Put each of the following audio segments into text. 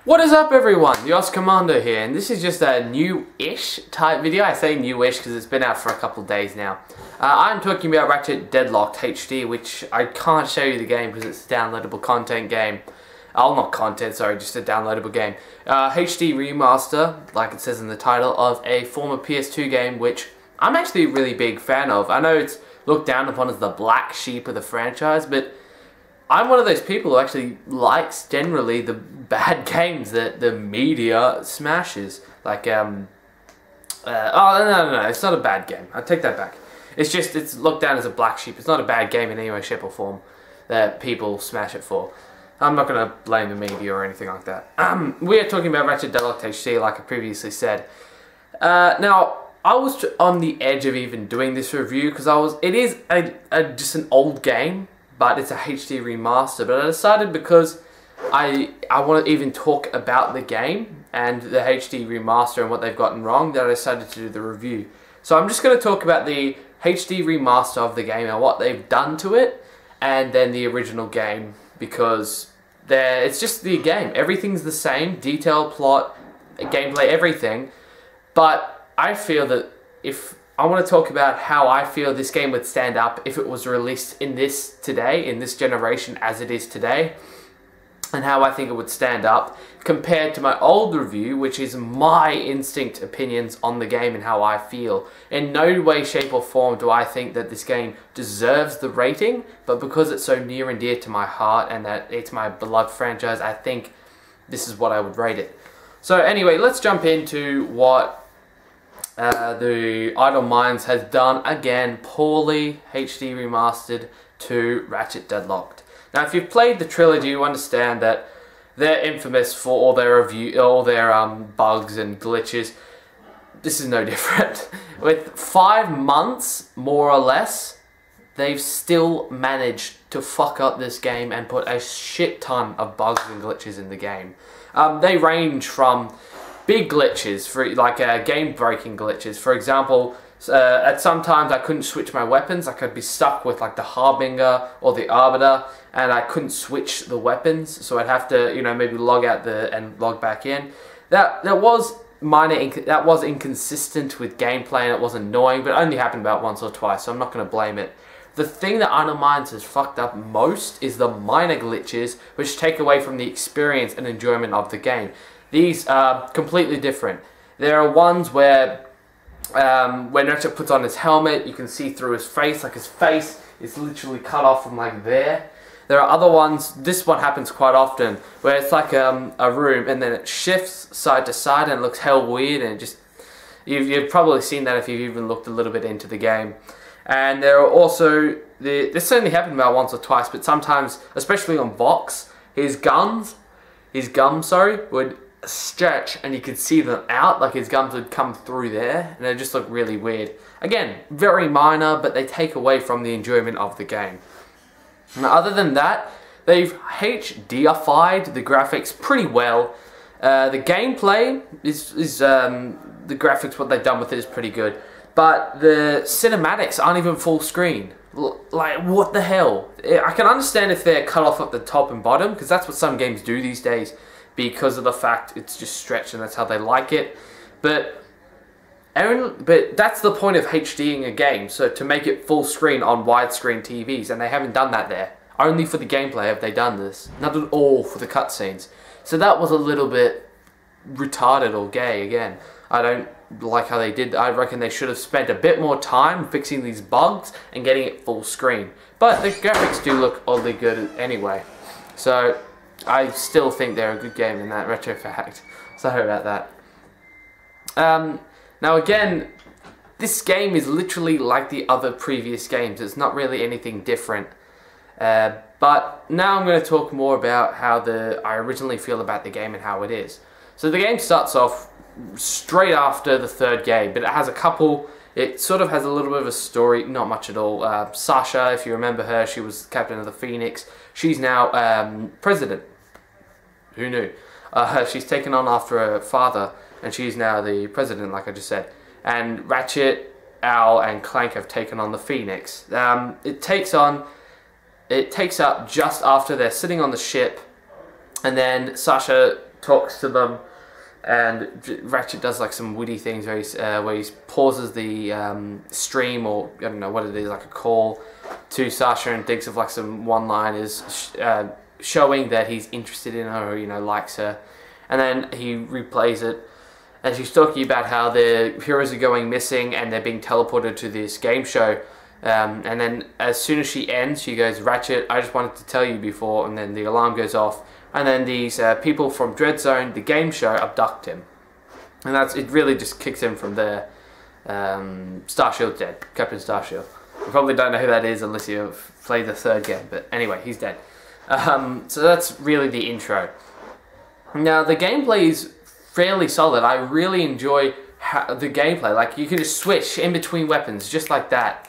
What is up everyone, the Oscar Commando here, and this is just a new-ish type video. I say new-ish because it's been out for a couple of days now. I'm talking about Ratchet Deadlocked HD, which I can't show you the game because it's a downloadable content game. Oh, not content, sorry, just a downloadable game. HD remaster, like it says in the title, of a former PS2 game, which I'm actually a really big fan of. I know it's looked down upon as the black sheep of the franchise, but I'm one of those people who actually likes generally the bad games that the media smashes. Like, oh, no, it's not a bad game. I take that back. It's just, it's looked down as a black sheep. It's not a bad game in any way, shape or form that people smash it for. I'm not going to blame the media or anything like that. We are talking about Ratchet Deadlocked HD, like I previously said. Now, I was on the edge of even doing this review because it is just an old game, but it's a HD remaster. But I decided because I want to even talk about the game and the HD remaster and what they've gotten wrong, that I decided to do the review. So I'm just going to talk about the HD remaster of the game and what they've done to it, and then the original game, because it's just the game. Everything's the same, detail, plot, gameplay, everything. But I feel that if I want to talk about how I feel this game would stand up if it was released in this generation as it is today, and how I think it would stand up compared to my old review, which is my instinct opinions on the game and how I feel. In no way, shape or form do I think that this game deserves the rating, but because it's so near and dear to my heart and that it's my beloved franchise, I think this is what I would rate it. So anyway, let's jump into what the Idle Minds has done again, poorly HD remastered to Ratchet Deadlocked. Now, if you've played the trilogy, you understand that they're infamous for all their bugs and glitches. This is no different. With 5 months, more or less, they've still managed to fuck up this game and put a shit ton of bugs and glitches in the game. They range from big glitches, for like game-breaking glitches. For example, at some times I couldn't switch my weapons. I could be stuck with like the Harbinger or the Arbiter, and I couldn't switch the weapons, so I'd have to, you know, maybe log out and log back in. That was inconsistent with gameplay, and it was annoying, but it only happened about once or twice, so I'm not going to blame it. The thing that Idle Minds has fucked up most is the minor glitches, which take away from the experience and enjoyment of the game. These are completely different. There are ones where when Ratchet puts on his helmet, you can see through his face, like his face is literally cut off from like there. There are other ones, this one happens quite often, where it's like a room and then it shifts side to side and it looks hell weird, and it just, you've probably seen that if you've even looked a little bit into the game. And there are also, this only happened about once or twice, but sometimes, especially on Vox, his gums, would stretch and you could see them out, like his gums would come through there, and they just look really weird. Again, very minor, but they take away from the enjoyment of the game. Now, other than that, they've HDified the graphics pretty well. The gameplay is the graphics, what they've done with it is pretty good, but the cinematics aren't even full screen. Like, what the hell? I can understand if they're cut off at the top and bottom, because that's what some games do these days, because of the fact it's just stretched and that's how they like it. But that's the point of HDing a game, so to make it full screen on widescreen TVs, and they haven't done that there. Only for the gameplay have they done this, not at all for the cutscenes. So that was a little bit retarded or gay again. I don't like how they did that. I reckon they should have spent a bit more time fixing these bugs and getting it full screen. But the graphics do look oddly good anyway. So I still think they're a good game in that retrospect. Sorry about that. Now again, this game is literally like the other previous games. It's not really anything different. But now I'm going to talk more about how I originally feel about the game and how it is. So the game starts off straight after the third game, but it sort of has a little bit of a story, not much at all. Sasha, if you remember her, she was captain of the Phoenix. She's now president. Who knew? She's taken on after her father, and she's now the president, like I just said. And Ratchet, Al, and Clank have taken on the Phoenix. It takes up just after they're sitting on the ship And then Sasha talks to them, and Ratchet does like some witty things where he pauses the stream, or I don't know what it is, like a call to Sasha, and thinks of like some one-liners showing that he's interested in her, or, you know, likes her. And then he replays it, and she's talking about how the heroes are going missing and they're being teleported to this game show. And then as soon as she ends, she goes, "Ratchet, I just wanted to tell you before," and then the alarm goes off. And then these people from Dread Zone, the game show, abduct him. And it really just kicks in from there. Starshield's dead. Captain Starshield. You probably don't know who that is unless you've played the third game. But anyway, he's dead. So that's really the intro. Now, the gameplay is fairly solid. I really enjoy the gameplay. Like, you can just switch in between weapons, just like that.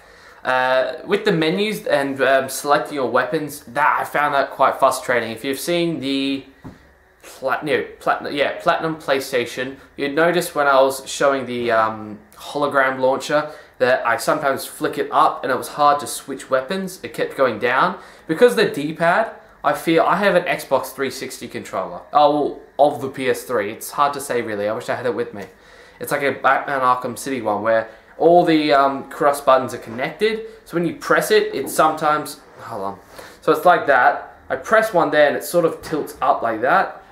With the menus and selecting your weapons, I found that quite frustrating. If you've seen the Platinum PlayStation, you'd notice when I was showing the hologram launcher that I sometimes flick it up and it was hard to switch weapons. It kept going down. Because the D-pad, I feel I have an Xbox 360 controller. Oh, of the PS3. It's hard to say really. I wish I had it with me. It's like a Batman Arkham City one where all the cross buttons are connected, so when you press it, it sometimes, hold on, so it's like that. I press one there and it sort of tilts up like that.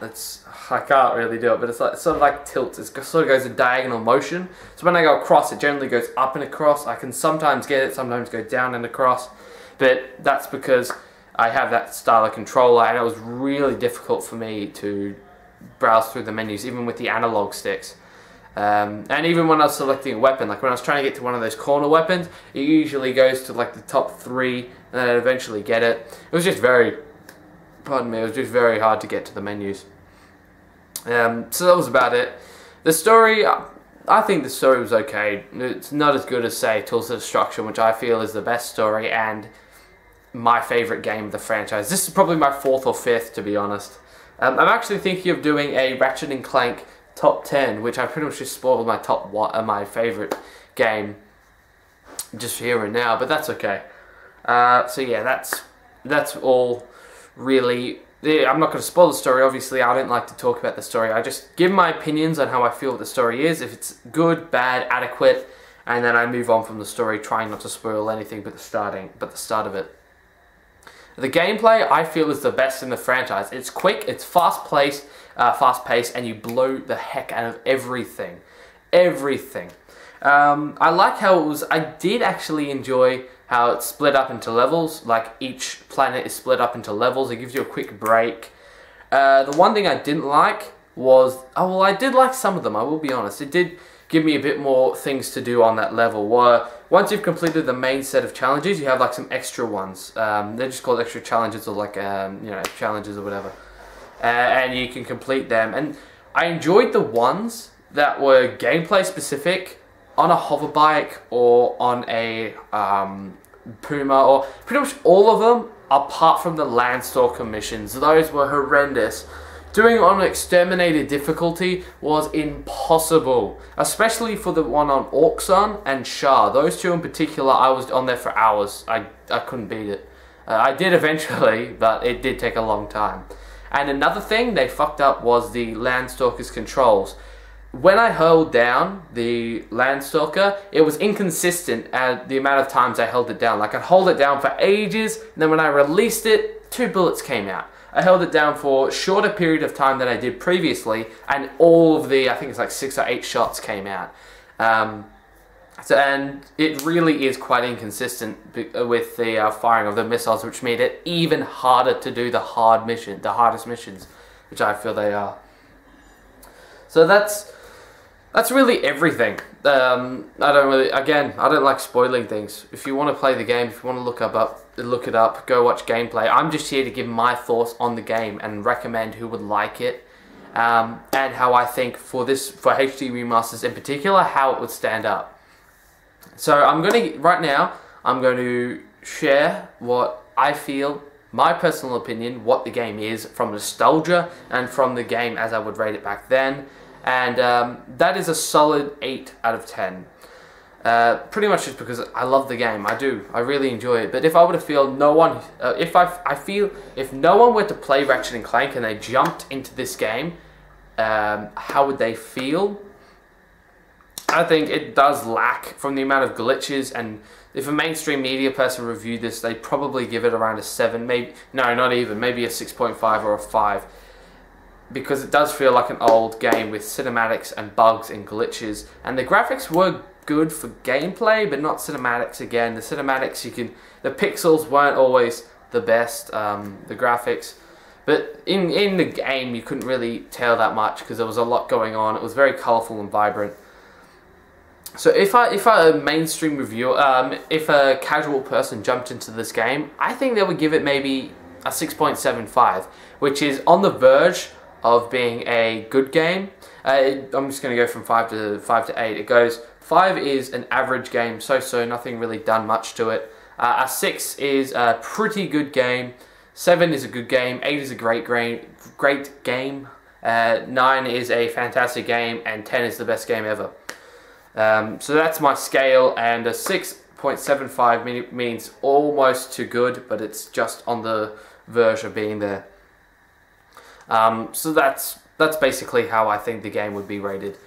I can't really do it, but it's sort of like tilts. It sort of goes in diagonal motion. So when I go across, it generally goes up and across. I can sometimes get it, sometimes go down and across, but that's because I have that style of controller, and it was really difficult for me to browse through the menus, even with the analog sticks. And even when I was selecting a weapon, like when I was trying to get to one of those corner weapons, it usually goes to like the top 3, and then I'd eventually get it. It was just very, pardon me, it was just very hard to get to the menus. So that was about it. The story, I think the story was okay. It's not as good as, say, Tools of Destruction, which I feel is the best story and my favourite game of the franchise. This is probably my 4th or 5th, to be honest. I'm actually thinking of doing a Ratchet and Clank top 10, which I pretty much just spoiled my favourite game just here and now, but that's okay. So yeah, that's all really. I'm not going to spoil the story, obviously. I don't like to talk about the story. I just give my opinions on how I feel what the story is, if it's good, bad, adequate, and then I move on from the story, trying not to spoil anything but the start of it. The gameplay, I feel, is the best in the franchise. It's quick, it's fast-paced, and you blow the heck out of everything. Everything. I like how it was. I did actually enjoy how it's split up into levels. Like, each planet is split up into levels. It gives you a quick break. The one thing I didn't like was, oh well, I did like some of them, I will be honest. It did give me a bit more things to do on that level. Once you've completed the main set of challenges, you have like some extra ones. They're just called extra challenges, or like you know, challenges or whatever. And you can complete them. And I enjoyed the ones that were gameplay specific, on a hover bike or on a Puma, or pretty much all of them apart from the Landstalker missions. Those were horrendous. Doing it on exterminated difficulty was impossible, especially for the one on Orkson and Shah. Those two in particular, I was on there for hours. I couldn't beat it. I did eventually, but it did take a long time. And another thing they fucked up was the Landstalker's controls. When I held down the Landstalker, it was inconsistent at the amount of times I held it down. Like, I'd hold it down for ages, and then when I released it, 2 bullets came out. I held it down for a shorter period of time than I did previously, and all of the, I think it's like 6 or 8 shots came out. And it really is quite inconsistent with the firing of the missiles, which made it even harder to do the hardest missions, which I feel they are. So that's really everything. I don't like spoiling things. If you want to play the game, if you want to look it up, go watch gameplay. I'm just here to give my thoughts on the game and recommend who would like it, and how I think for HD remasters in particular, how it would stand up. So right now I'm going to share what I feel, my personal opinion, what the game is from nostalgia and from the game as I would rate it back then. And that is a solid 8 out of 10. Pretty much just because I love the game. I really enjoy it. But if I were to feel no one, if no one were to play Ratchet and Clank and they jumped into this game, how would they feel? I think it does lack from the amount of glitches, and if a mainstream media person reviewed this, they'd probably give it around a 7, maybe, no, not even, maybe a 6.5 or a 5, because it does feel like an old game with cinematics and bugs and glitches, and the graphics were good for gameplay, but not cinematics. Again, the cinematics, the pixels weren't always the best, the graphics, but in the game you couldn't really tell that much because there was a lot going on. It was very colourful and vibrant. So if a mainstream reviewer, if a casual person jumped into this game, I think they would give it maybe a 6.75, which is on the verge of being a good game. I'm just going to go from 5 to 8. It goes 5 is an average game, so nothing really done much to it. A 6 is a pretty good game. 7 is a good game. 8 is a great game. 9 is a fantastic game, and 10 is the best game ever. So that's my scale, and a 6.75 means almost too good, but it's just on the verge of being there. So that's basically how I think the game would be rated.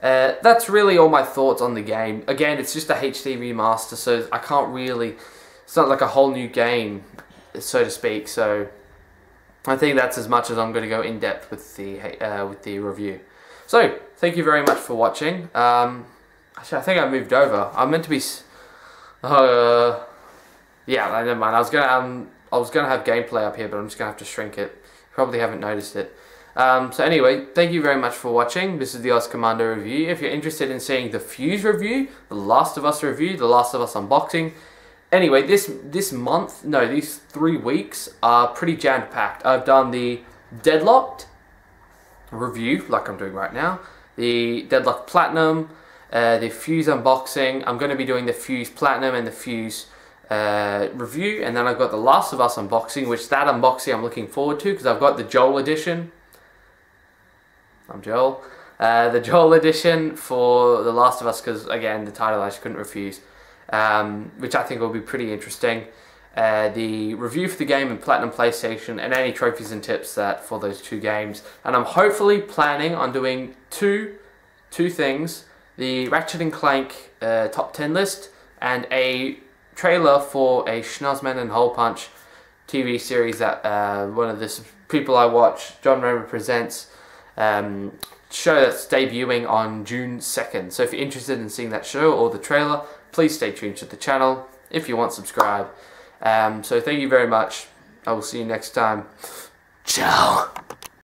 That's really all my thoughts on the game. Again, it's just a HD remaster, so I can't really, it's not like a whole new game, so to speak, so I think that's as much as I'm going to go in depth with the review. So, thank you very much for watching. Actually, I think I moved over. I'm meant to be, yeah, never mind. I was gonna have gameplay up here, but I'm just gonna have to shrink it. You probably haven't noticed it. So anyway, thank you very much for watching. This is the Oz Commando review. If you're interested in seeing the Fuse review, the Last of Us review, the Last of Us unboxing, anyway, this month, no, these 3 weeks are pretty jam-packed. I've done the Deadlocked review, like I'm doing right now, the Deadlocked Platinum, the Fuse unboxing. I'm going to be doing the Fuse Platinum and the Fuse review, and then I've got the Last of Us unboxing, which that unboxing I'm looking forward to because I've got the Joel edition. I'm Joel. The Joel edition for the Last of Us because, again, the title I just couldn't refuse, which I think will be pretty interesting. The review for the game and Platinum PlayStation, and any trophies and tips that for those 2 games. And I'm hopefully planning on doing two things: the Ratchet and Clank top 10 list and a trailer for a Schnozman and Hole Punch TV series that one of the people I watch, John Raymond Presents, show that's debuting on June 2nd. So if you're interested in seeing that show or the trailer, please stay tuned to the channel. If you want, subscribe. So thank you very much. I will see you next time. Ciao.